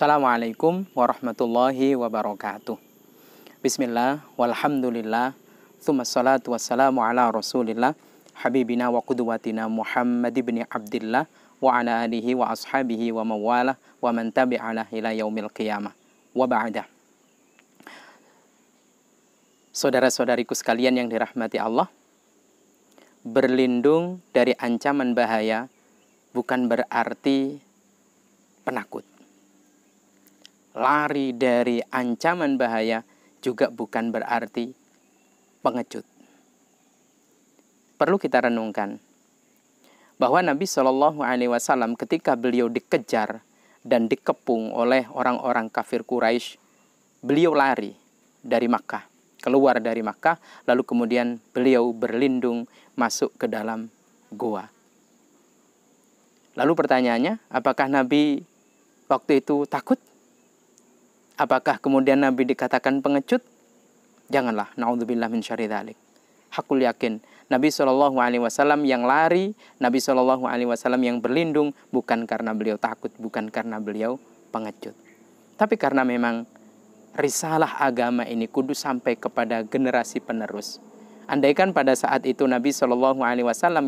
Assalamualaikum warahmatullahi wabarakatuh. Bismillah, walhamdulillah, thumma salatu wassalamu ala rasulillah, habibina wa qudwatina Muhammad ibn Abdillah, wa ala alihi wa ashabihi wa mawalah, wa man tabi'alah ila yaumil qiyamah, wa ba'dah. Saudara-saudariku sekalian yang dirahmati Allah, berlindung dari ancaman bahaya bukan berarti penakut. Lari dari ancaman bahaya juga bukan berarti pengecut. Perlu kita renungkan bahwa Nabi Shallallahu Alaihi Wasallam ketika beliau dikejar dan dikepung oleh orang-orang kafir Quraisy, beliau lari dari Makkah, keluar dari Makkah, lalu kemudian beliau berlindung masuk ke dalam gua. Lalu pertanyaannya, apakah Nabi waktu itu takut? Apakah kemudian Nabi dikatakan pengecut? Janganlah, naudzubillah min syarri dzalik. Hakul yakin, Nabi SAW yang lari, Nabi SAW yang berlindung, bukan karena beliau takut, bukan karena beliau pengecut. Tapi karena memang risalah agama ini kudu sampai kepada generasi penerus. Andaikan pada saat itu Nabi SAW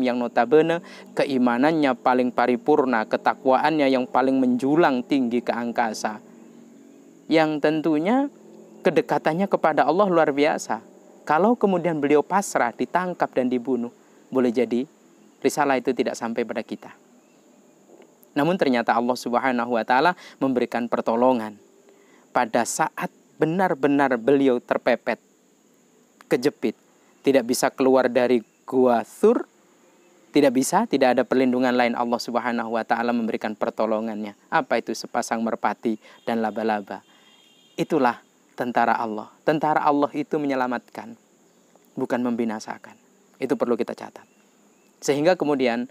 yang notabene keimanannya paling paripurna, ketakwaannya yang paling menjulang tinggi ke angkasa, yang tentunya kedekatannya kepada Allah luar biasa. Kalau kemudian beliau pasrah, ditangkap dan dibunuh, boleh jadi risalah itu tidak sampai pada kita. Namun ternyata Allah Subhanahu wa Ta'ala memberikan pertolongan. Pada saat benar-benar beliau terpepet, kejepit, tidak bisa keluar dari gua Tsur, tidak ada perlindungan lain, Allah Subhanahu wa Ta'ala memberikan pertolongannya. Apa itu? Sepasang merpati dan laba-laba. Itulah tentara Allah. Tentara Allah itu menyelamatkan, bukan membinasakan. Itu perlu kita catat. Sehingga kemudian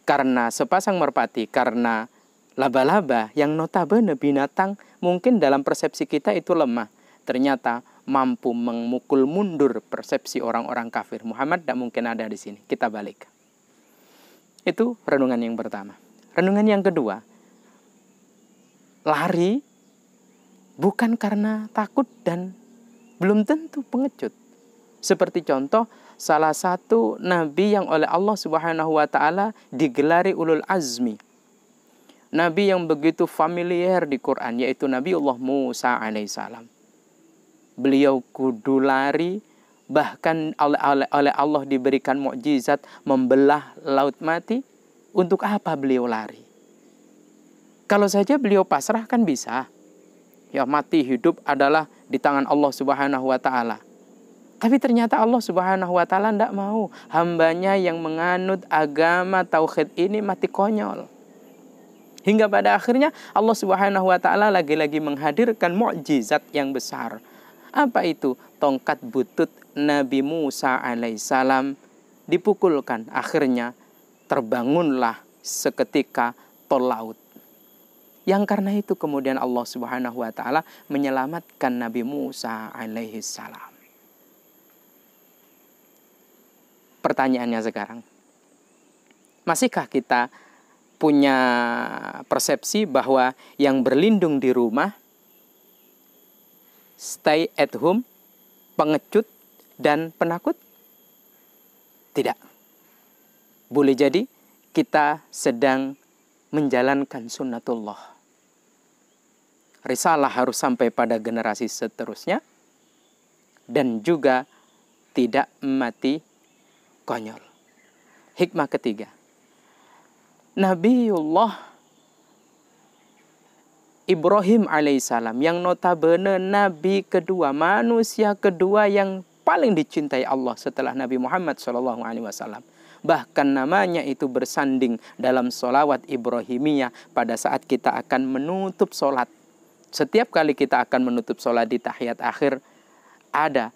karena sepasang merpati, karena laba-laba yang notabene binatang mungkin dalam persepsi kita itu lemah, ternyata mampu memukul mundur persepsi orang-orang kafir. Muhammad tidak mungkin ada di sini. Kita balik. Itu renungan yang pertama. Renungan yang kedua, lari bukan karena takut dan belum tentu pengecut. Seperti contoh, salah satu nabi yang oleh Allah Subhanahu wa Ta'ala digelari ulul azmi. Nabi yang begitu familiar di Quran, yaitu Nabiullah Musa alaihissalam. Beliau kudu lari, bahkan oleh Allah diberikan mukjizat membelah laut mati. Untuk apa beliau lari? Kalau saja beliau pasrah kan bisa. Ya, mati hidup adalah di tangan Allah Subhanahu wa Ta'ala. Tapi ternyata Allah Subhanahu wa Ta'ala tidak mau hambanya yang menganut agama tauhid ini mati konyol. Hingga pada akhirnya Allah Subhanahu wa Ta'ala lagi-lagi menghadirkan mukjizat yang besar. Apa itu? Tongkat butut Nabi Musa alaihissalam dipukulkan. Akhirnya terbangunlah seketika tol laut. Yang karena itu kemudian Allah Subhanahu wa Ta'ala menyelamatkan Nabi Musa alaihissalam. Pertanyaannya sekarang, masihkah kita punya persepsi bahwa yang berlindung di rumah, stay at home, pengecut dan penakut? Tidak. Boleh jadi kita sedang menjalankan sunnatullah. Risalah harus sampai pada generasi seterusnya dan juga tidak mati konyol. Hikmah ketiga, Nabiullah Ibrahim alaihissalam yang notabene nabi kedua, manusia kedua yang paling dicintai Allah setelah Nabi Muhammad SAW. Bahkan namanya itu bersanding dalam sholawat Ibrahimiyah pada saat kita akan menutup sholat. Setiap kali kita akan menutup sholat di tahiyat akhir, ada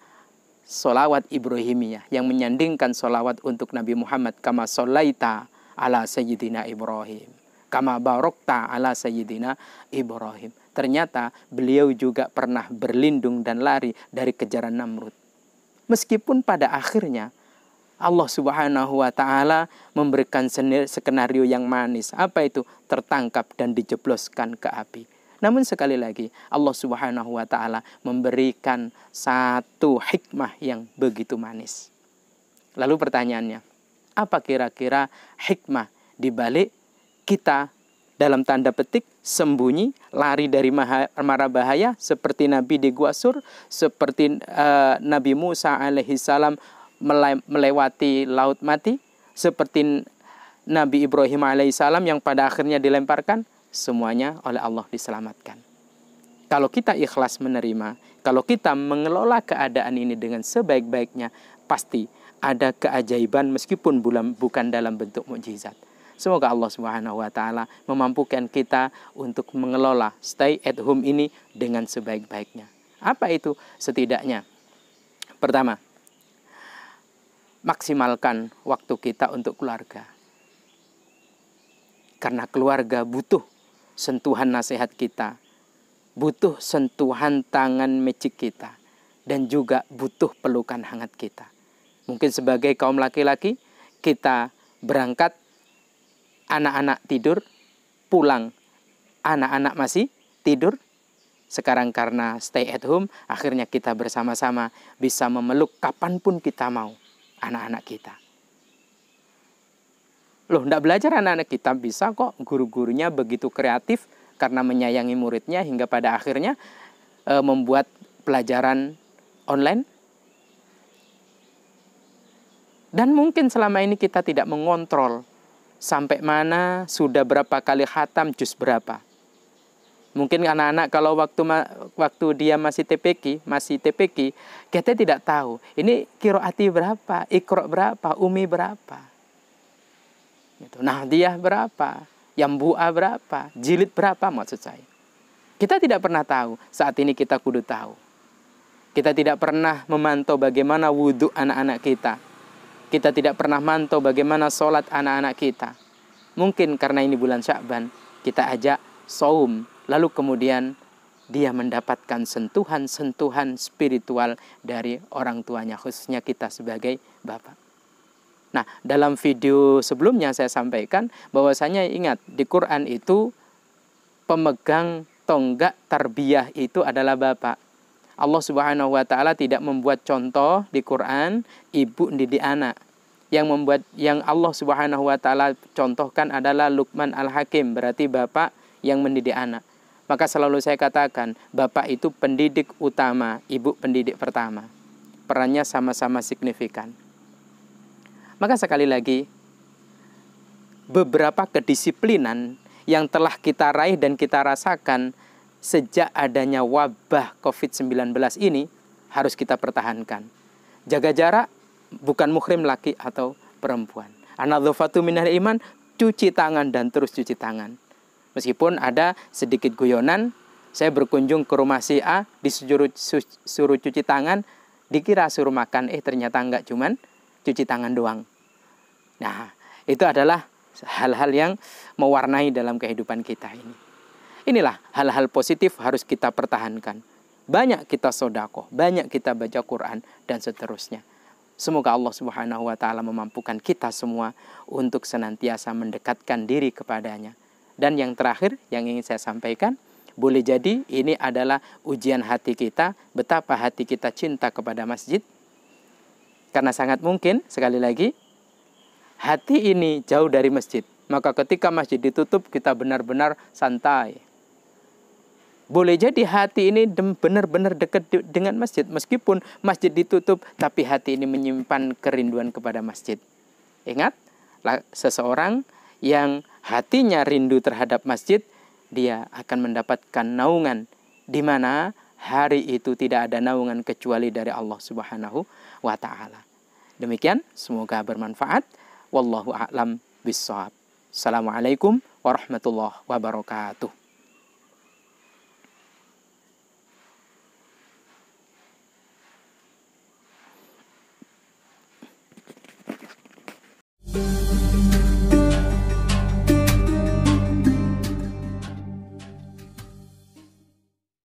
sholawat Ibrahimiyah yang menyandingkan sholawat untuk Nabi Muhammad. Kama sholaita ala sayyidina Ibrahim, kama barokta ala sayyidina Ibrahim. Ternyata beliau juga pernah berlindung dan lari dari kejaran Namrud. Meskipun pada akhirnya Allah Subhanahu wa Ta'ala memberikan skenario yang manis. Apa itu? Tertangkap dan dijebloskan ke api. Namun sekali lagi, Allah Subhanahu wa Ta'ala memberikan satu hikmah yang begitu manis. Lalu pertanyaannya, apa kira-kira hikmah di balik kita dalam tanda petik sembunyi, lari dari mara bahaya seperti Nabi di Gua Sur, seperti Nabi Musa alaihissalam melewati laut mati, seperti Nabi Ibrahim alaihissalam yang pada akhirnya dilemparkan, semuanya oleh Allah diselamatkan. Kalau kita ikhlas menerima, kalau kita mengelola keadaan ini dengan sebaik-baiknya, pasti ada keajaiban meskipun bukan dalam bentuk mukjizat. Semoga Allah Subhanahu wa Ta'ala memampukan kita untuk mengelola stay at home ini dengan sebaik-baiknya. Apa itu? Setidaknya, pertama, maksimalkan waktu kita untuk keluarga. Karena keluarga butuh sentuhan nasihat kita, butuh sentuhan tangan magic kita, dan juga butuh pelukan hangat kita. Mungkin sebagai kaum laki-laki, kita berangkat, anak-anak tidur, pulang, anak-anak masih tidur. Sekarang karena stay at home, akhirnya kita bersama-sama bisa memeluk kapanpun kita mau anak-anak kita. Loh, tidak belajar anak-anak kita bisa kok. Guru-gurunya begitu kreatif karena menyayangi muridnya hingga pada akhirnya membuat pelajaran online. Dan mungkin selama ini kita tidak mengontrol sampai mana, sudah berapa kali khatam, juz berapa. Mungkin anak-anak kalau waktu dia masih TPQ, kita tidak tahu. Ini qiraati berapa, iqra berapa, umi berapa. Nahdiyah berapa, Yambu'a berapa, jilid berapa maksud saya. Kita tidak pernah tahu, saat ini kita kudu tahu. Kita tidak pernah memantau bagaimana wudhu anak-anak kita. Kita tidak pernah mantau bagaimana sholat anak-anak kita. Mungkin karena ini bulan Sya'ban, kita ajak saum, lalu kemudian dia mendapatkan sentuhan-sentuhan spiritual dari orang tuanya, khususnya kita sebagai bapak. Nah, dalam video sebelumnya saya sampaikan bahwasanya ingat, di Quran itu pemegang tonggak tarbiyah itu adalah bapak. Allah Subhanahu wa Ta'ala tidak membuat contoh di Quran ibu mendidik anak. Yang Allah Subhanahu wa Ta'ala contohkan adalah Luqman Al-Hakim, berarti bapak yang mendidik anak. Maka selalu saya katakan, bapak itu pendidik utama, ibu pendidik pertama. Perannya sama-sama signifikan. Maka sekali lagi, beberapa kedisiplinan yang telah kita raih dan kita rasakan sejak adanya wabah COVID-19 ini harus kita pertahankan. Jaga jarak, bukan muhrim laki atau perempuan. An-nadhafatu minal iman, cuci tangan dan terus cuci tangan. Meskipun ada sedikit guyonan, saya berkunjung ke rumah si A, disuruh cuci tangan, dikira suruh makan, ternyata enggak, cuman cuci tangan doang. Nah, itu adalah hal-hal yang mewarnai dalam kehidupan kita ini. Inilah hal-hal positif harus kita pertahankan. Banyak kita sedekah, banyak kita baca Quran, dan seterusnya. Semoga Allah Subhanahu wa Ta'ala memampukan kita semua untuk senantiasa mendekatkan diri kepadanya. Dan yang terakhir yang ingin saya sampaikan, boleh jadi ini adalah ujian hati kita, betapa hati kita cinta kepada masjid. Karena sangat mungkin, sekali lagi, hati ini jauh dari masjid. Maka ketika masjid ditutup, kita benar-benar santai. Boleh jadi hati ini benar-benar dekat dengan masjid. Meskipun masjid ditutup, tapi hati ini menyimpan kerinduan kepada masjid. Ingat, seseorang yang hatinya rindu terhadap masjid, dia akan mendapatkan naungan. Di mana hari itu tidak ada naungan kecuali dari Allah Subhanahu wa Ta'ala. Demikian, semoga bermanfaat. Wallahu a'lam bishawab. Assalamualaikum warahmatullahi wabarakatuh.